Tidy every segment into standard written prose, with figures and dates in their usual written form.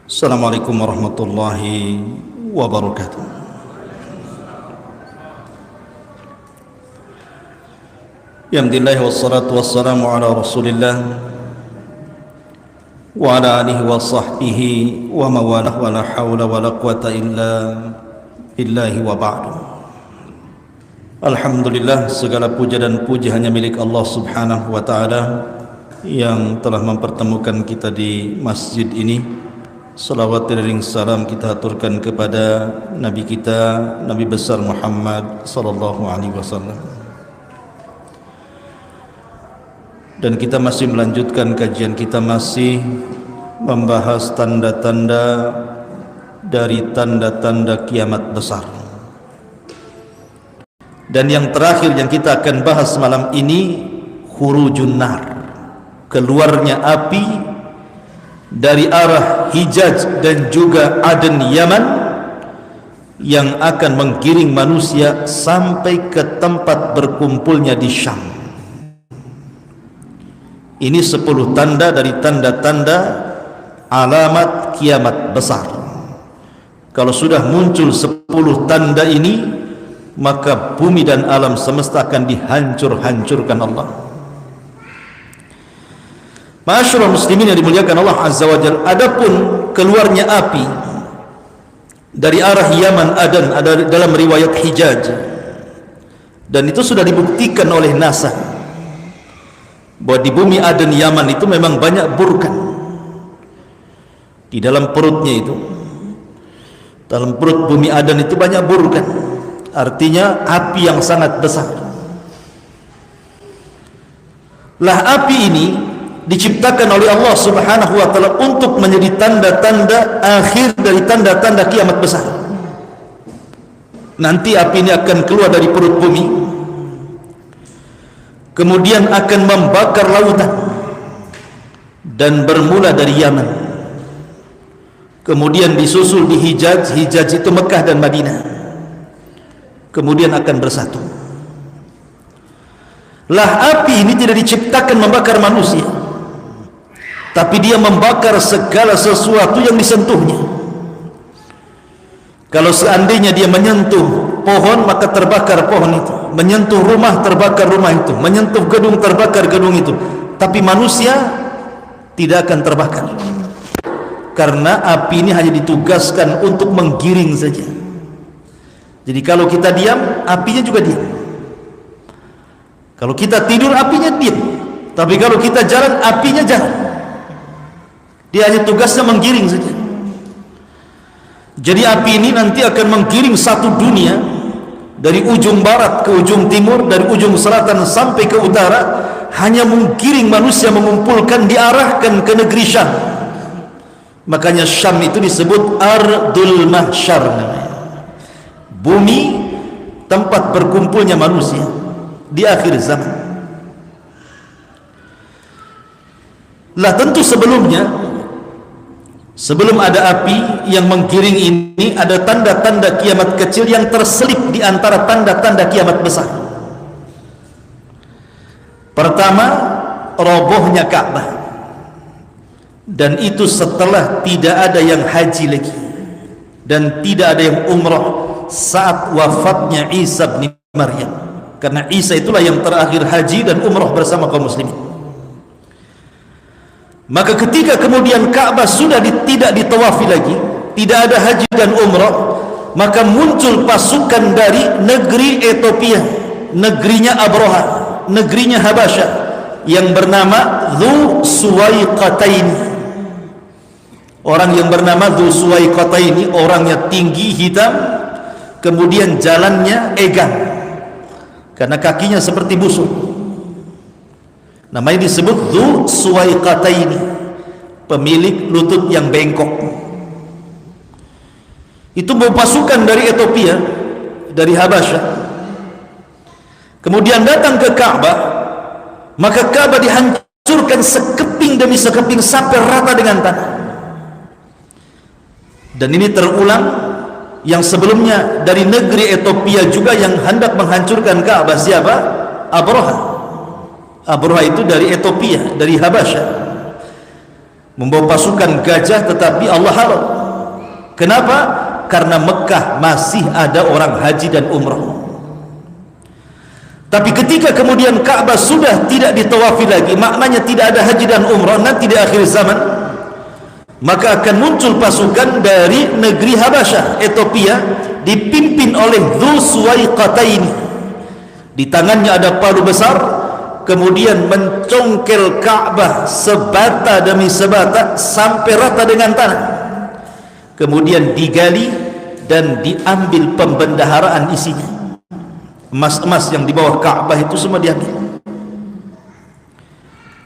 Assalamualaikum warahmatullahi wabarakatuh. Alhamdulillah wassalatu wassalamu ala Rasulillah wa ala alihi wa sahbihi wa mawalah wa la hawla wa la quwata illa billahi wa ba'du. Alhamdulillah, segala puja dan puji hanya milik Allah Subhanahu wa taala yang telah mempertemukan kita di masjid ini. Salawat dan salam kita aturkan kepada Nabi kita, Nabi besar Muhammad sallallahu alaihi wasallam. Dan kita masih melanjutkan kajian kita, masih membahas tanda-tanda dari tanda-tanda kiamat besar. Dan yang terakhir yang kita akan bahas malam ini, khurujun nar, keluarnya api dari arah Hijaz dan juga Aden Yaman yang akan menggiring manusia sampai ke tempat berkumpulnya di Syam. Ini 10 tanda dari tanda-tanda alamat kiamat besar. Kalau sudah muncul 10 tanda ini, maka bumi dan alam semesta akan dihancur-hancurkan Allah. Masyaallah muslimin yang dimuliakan Allah Azza wa Jalla, adapun keluarnya api dari arah Yaman Aden ada dalam riwayat Hijaz, dan itu sudah dibuktikan oleh NASA bahwa di bumi Aden Yaman itu memang banyak burkan di dalam perutnya itu. Dalam perut bumi Aden itu banyak burkan, artinya api yang sangat besar. Lah api ini diciptakan oleh Allah Subhanahu wa taala untuk menjadi tanda-tanda akhir dari tanda-tanda kiamat besar. Nanti api ini akan keluar dari perut bumi, kemudian akan membakar lautan, dan bermula dari Yaman, kemudian disusul di Hijaz. Hijaz itu Mekah dan Madinah, kemudian akan bersatu. Lah api ini tidak diciptakan membakar manusia, tapi dia membakar segala sesuatu yang disentuhnya. Kalau seandainya dia menyentuh pohon, maka terbakar pohon itu. Menyentuh rumah, terbakar rumah itu. Menyentuh gedung, terbakar gedung itu. Tapi manusia tidak akan terbakar, karena api ini hanya ditugaskan untuk menggiring saja. Jadi kalau kita diam, apinya juga diam. Kalau kita tidur, apinya diam. Tapi kalau kita jalan, apinya jalan. Dia hanya tugasnya menggiring saja. Jadi api ini nanti akan menggiring satu dunia, dari ujung barat ke ujung timur, dari ujung selatan sampai ke utara, hanya menggiring manusia, mengumpulkan, diarahkan ke negeri Syam. Makanya Syam itu disebut Ardul Mahsyar namanya. Bumi tempat berkumpulnya manusia di akhir zaman. Lah tentu sebelum ada api yang menggiring ini, ada tanda-tanda kiamat kecil yang terselip di antara tanda-tanda kiamat besar. Pertama, robohnya Ka'bah, dan itu setelah tidak ada yang haji lagi dan tidak ada yang umrah saat wafatnya Isa bin Maryam, karena Isa itulah yang terakhir haji dan umrah bersama kaum muslimin. Maka ketika kemudian Ka'bah sudah tidak ditawafi lagi, tidak ada haji dan umrah, maka muncul pasukan dari negeri Ethiopia, negerinya Abraha, negerinya Habasyah, yang bernama Dzu Suwaiqataini. Orang yang bernama Dzu Suwaiqataini, orangnya tinggi, hitam, kemudian jalannya egang, karena kakinya seperti busuk. Namanya disebut Dzu Suwaiqataini, pemilik lutut yang bengkok. Itu bawa pasukan dari Ethiopia, dari Habasyah, kemudian datang ke Ka'bah. Maka Ka'bah dihancurkan sekeping demi sekeping sampai rata dengan tanah. Dan ini terulang yang sebelumnya dari negeri Ethiopia juga yang hendak menghancurkan Ka'bah. Siapa? Abraha. Abraha itu dari Ethiopia, dari Habasyah. membawa pasukan gajah, tetapi Allah halau. Kenapa? Karena Mekah masih ada orang haji dan umrah. Tapi ketika kemudian Ka'bah sudah tidak ditawafi lagi, maknanya tidak ada haji dan umrah nanti di akhir zaman, maka akan muncul pasukan dari negeri Habasyah, Ethiopia, dipimpin oleh Dzu Suwaiqataini. Di tangannya ada palu besar, kemudian mencongkel Ka'bah sebata demi sebata sampai rata dengan tanah, kemudian digali dan diambil pembendaharaan isinya. Emas-emas yang di bawah Ka'bah itu semua diambil.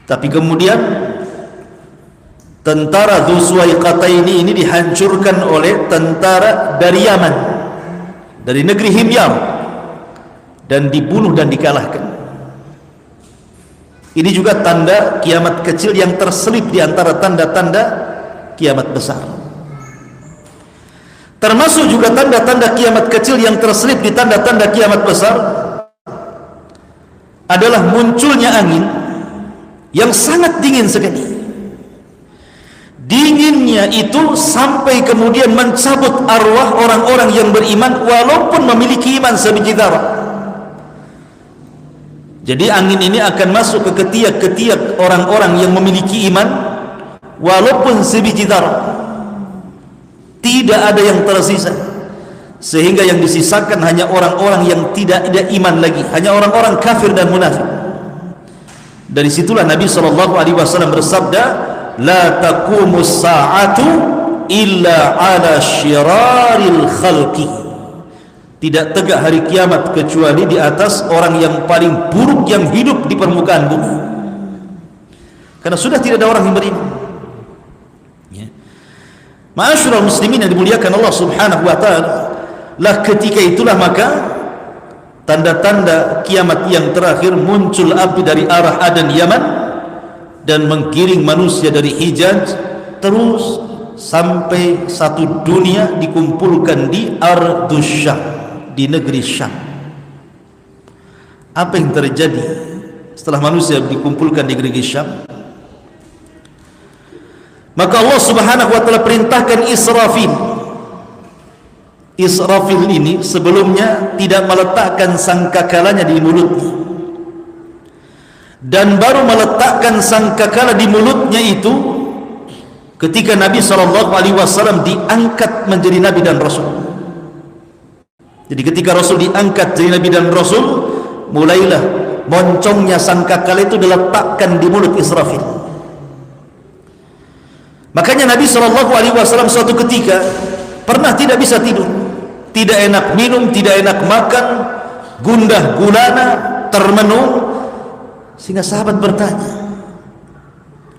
Tapi kemudian tentara Dzu Suwaiqataini ini dihancurkan oleh tentara dari Yaman, dari negeri Himyar, dan dibunuh dan dikalahkan. Ini juga tanda kiamat kecil yang terselip di antara tanda-tanda kiamat besar. Termasuk juga tanda-tanda kiamat kecil yang terselip di tanda-tanda kiamat besar adalah munculnya angin yang sangat dingin sekali. Dinginnya itu sampai kemudian mencabut arwah orang-orang yang beriman walaupun memiliki iman sebiji darah. Jadi angin ini akan masuk ke ketiak-ketiak orang-orang yang memiliki iman walaupun sebiji darah. Tidak ada yang tersisa, sehingga yang disisakan hanya orang-orang yang tidak ada iman lagi, hanya orang-orang kafir dan munafik. Dari situlah Nabi SAW bersabda, la taqumus sa'atu illa ala syiraril khalqi. Tidak tegak hari kiamat kecuali di atas orang yang paling buruk yang hidup di permukaan bumi, karena sudah tidak ada orang yang beriman. Ma'asyiral muslimin yang dimuliakan Allah Subhanahu wa taala, lah ketika itulah maka tanda-tanda kiamat yang terakhir, muncul api dari arah Adan Yaman dan menggiring manusia dari Hijaz terus sampai satu dunia dikumpulkan di Ardus Syam, di negeri Syam. Apa yang terjadi setelah manusia dikumpulkan di negeri Syam? Maka Allah Subhanahu wa taala perintahkan Israfil. Israfil ini sebelumnya tidak meletakkan sangkakalanya di mulutnya, dan baru meletakkan sangkakala di mulutnya itu ketika Nabi SAW diangkat menjadi Nabi dan Rasul. Jadi ketika Rasul diangkat jadi Nabi dan Rasul, mulailah moncongnya sangkakala itu diletakkan di mulut Israfil. Makanya Nabi SAW suatu ketika pernah tidak bisa tidur, tidak enak minum, tidak enak makan, gundah gulana, termenung, sehingga sahabat bertanya,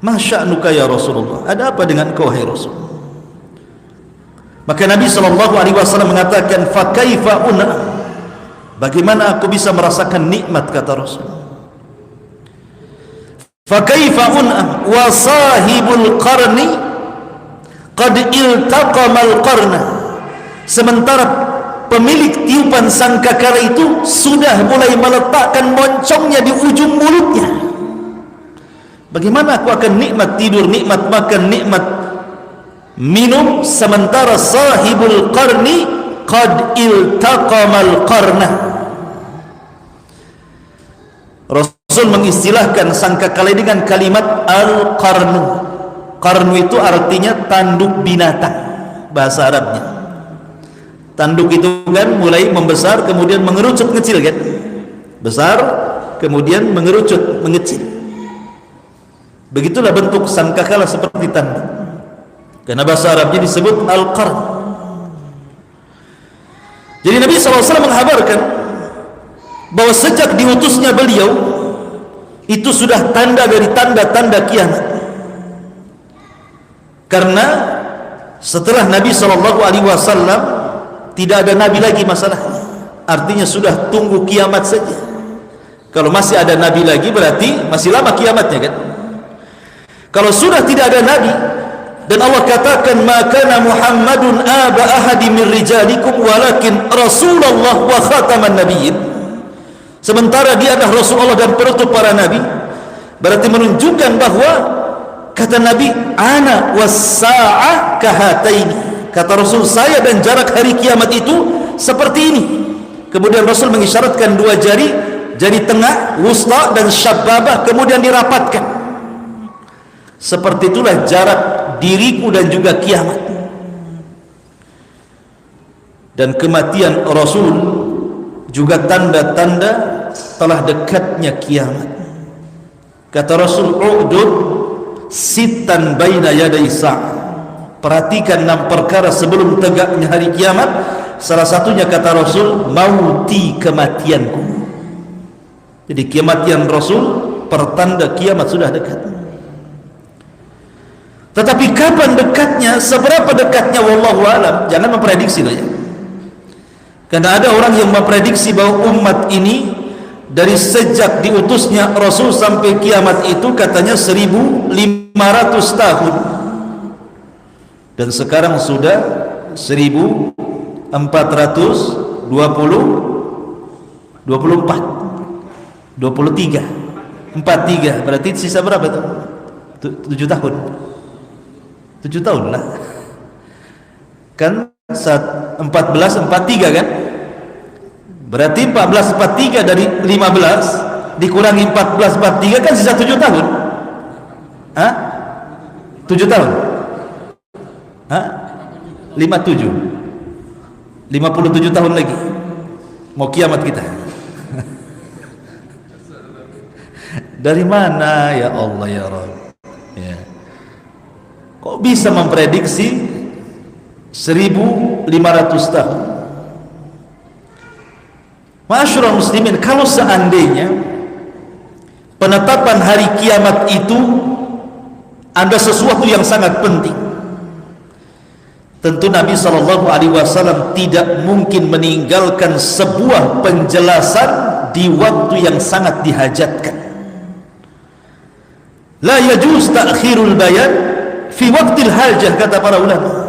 ma sya'nuka ya Rasulullah, ada apa dengan kau hai Rasul? Maka Nabi SAW mengatakan, fa kaifa una, bagaimana aku bisa merasakan nikmat, kata Rasul. Fakaifa un'am wa sahibul qarni qad iltaqamal qarna, sementara pemilik tiupan sangkakala itu sudah mulai meletakkan moncongnya di ujung mulutnya. Bagaimana aku akan nikmat tidur, nikmat makan, nikmat minum, sementara sahibul qarni qad iltaqamal qarna? Rasul mengistilahkan sangkakala dengan kalimat al-qarnu. Qarnu itu artinya tanduk binatang, bahasa Arabnya. Tanduk itu kan mulai membesar kemudian mengerucut kecil kan, besar kemudian mengerucut mengecil. Begitulah bentuk sangkakala, seperti tanduk, karena bahasa Arabnya disebut al-qarn. Jadi Nabi SAW menghabarkan bahwa sejak diutusnya beliau itu sudah tanda dari tanda-tanda kiamat. Karena setelah Nabi SAW tidak ada Nabi lagi masalahnya, artinya sudah tunggu kiamat saja. Kalau masih ada Nabi lagi berarti masih lama kiamatnya kan. Kalau sudah tidak ada Nabi dan Allah katakan ma kana Muhammadun aba ahadi min rijalikum walakin Rasulullah wa khataman nabiyyin, sementara dia adalah Rasulullah dan penutup para nabi, berarti menunjukkan bahwa Kata Nabi, ana was-sa'ah kahataini. Kata Rasul, saya dan jarak hari kiamat itu seperti ini. Kemudian Rasul mengisyaratkan dua jari, jari tengah, wusta dan syababah, kemudian dirapatkan. Seperti itulah jarak diriku dan juga kiamat. Dan kematian Rasul juga tanda-tanda telah dekatnya kiamat. Kata Rasul, u'dud sitan baina yaday sa'ah. Perhatikan 6 perkara sebelum tegaknya hari kiamat. Salah satunya kata Rasul, mauti, kematianku. Jadi kematian Rasul pertanda kiamat sudah dekat. Tetapi kapan dekatnya, seberapa dekatnya, wallahu alam. Jangan memprediksi loh ya. Karena ada orang yang memprediksi bahwa umat ini dari sejak diutusnya Rasul sampai kiamat itu katanya 1500 tahun. Dan sekarang sudah 1424, 23, 43. Berarti sisa berapa itu? 7 tahun. 7 tahun lah. Kan 1443 kan? Berarti 1443 dari 15 dikurangi 1443 kan sisa 7 tahun. Hah? 7 tahun. Hah? 57. 57 tahun lagi. Mau kiamat kita. Dari mana ya Allah ya Rabb? Ya. Kok bisa memprediksi 1500 tahun? Ma'asyiral muslimin, kalau seandainya penetapan hari kiamat itu ada sesuatu yang sangat penting, tentu Nabi SAW tidak mungkin meninggalkan sebuah penjelasan di waktu yang sangat dihajatkan. La yajuz ta'khirul bayan fi waqtil hajah, kata para ulama.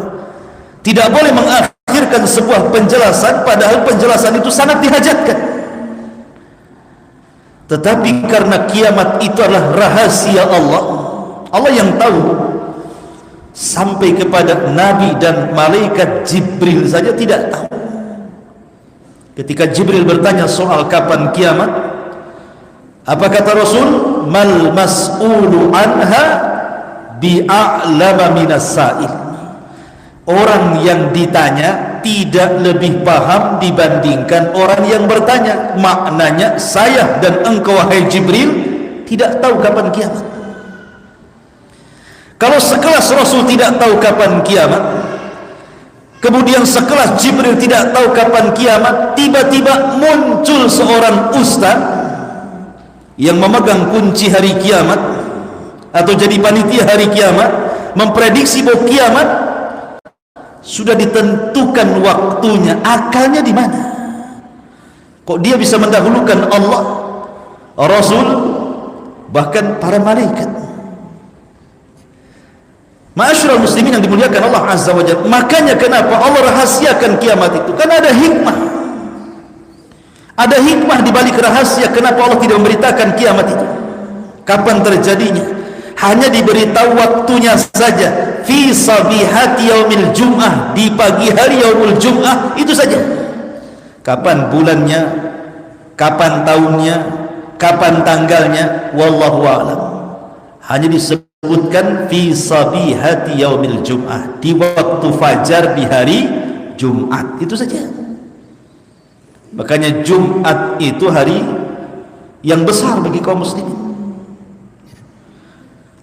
Tidak boleh mengakhirkan sebuah penjelasan padahal penjelasan itu sangat dihajatkan. Tetapi karena kiamat itu adalah rahasia Allah, Allah yang tahu. Sampai kepada Nabi dan malaikat Jibril saja tidak tahu. Ketika Jibril bertanya soal kapan kiamat, apa kata Rasul? Mal mas'ulu anha bi'a'lama minas sa'il. Orang yang ditanya tidak lebih paham dibandingkan orang yang bertanya. Maknanya saya dan engkau wahai Jibril tidak tahu kapan kiamat. Kalau sekelas Rasul tidak tahu kapan kiamat, kemudian sekelas Jibril tidak tahu kapan kiamat, tiba-tiba muncul seorang ustaz yang memegang kunci hari kiamat atau jadi panitia hari kiamat, memprediksi bahwa kiamat sudah ditentukan waktunya. Akalnya di mana? Kok dia bisa mendahulukan Allah, Rasul, bahkan para malaikat? Ma'asyiral muslimin yang dimuliakan Allah Azza wa Jalla. Makanya kenapa Allah rahasiakan kiamat itu? Karena ada hikmah. Ada hikmah di balik rahasia kenapa Allah tidak memberitakan kiamat itu. Kapan terjadinya? Hanya diberitahu waktunya saja. Fi sabihati yaumil jum'ah, di pagi hari yaumul jum'ah, itu saja. Kapan bulannya, kapan tahunnya, kapan tanggalnya, wallahu a'lam. Hanya disebutkan fi sabihati yaumil jum'ah, di waktu fajar di hari Jumat, itu saja. Makanya Jumat itu hari yang besar bagi kaum muslimin.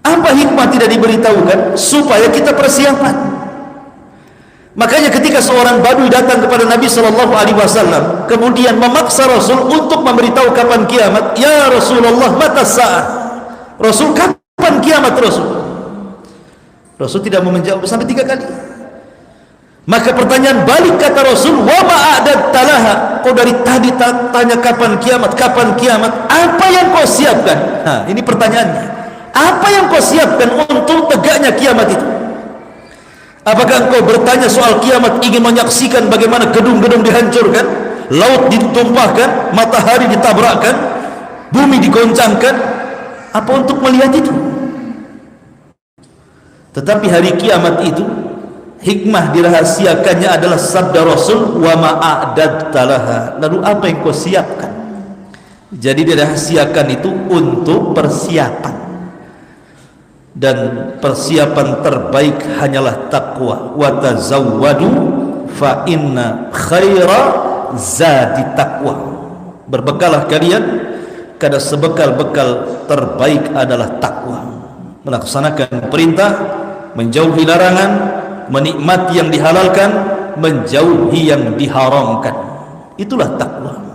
Apa hikmah tidak diberitahukan? Supaya kita persiapan. Makanya ketika seorang badui datang kepada Nabi SAW, kemudian memaksa Rasul untuk memberitahu kapan kiamat. Ya Rasulullah, mata sa'ah. Rasul, kapan kiamat Rasul? Rasul tidak mau menjawab sampai 3 kali. Maka pertanyaan balik kata Rasul, wa ma'adad talaha. Kau dari tadi tanya kapan kiamat, kapan kiamat, apa yang kau siapkan? Nah, ini pertanyaannya. Apa yang kau siapkan untuk tegaknya kiamat itu? Apakah engkau bertanya soal kiamat, ingin menyaksikan bagaimana gedung-gedung dihancurkan, laut ditumpahkan, matahari ditabrakkan, bumi digoncangkan? Apa untuk melihat itu? Tetapi hari kiamat itu hikmah dirahasiakannya adalah sabda Rasul, wa ma'adattalaha, lalu apa yang kau siapkan. Jadi dirahasiakan itu untuk persiapan, dan persiapan terbaik hanyalah takwa. Wa tazawwadu fa inna khaira zadi taqwa. Berbekalah kalian karena sebekal-bekal terbaik adalah takwa. Melaksanakan perintah, menjauhi larangan, menikmati yang dihalalkan, menjauhi yang diharamkan. Itulah takwa.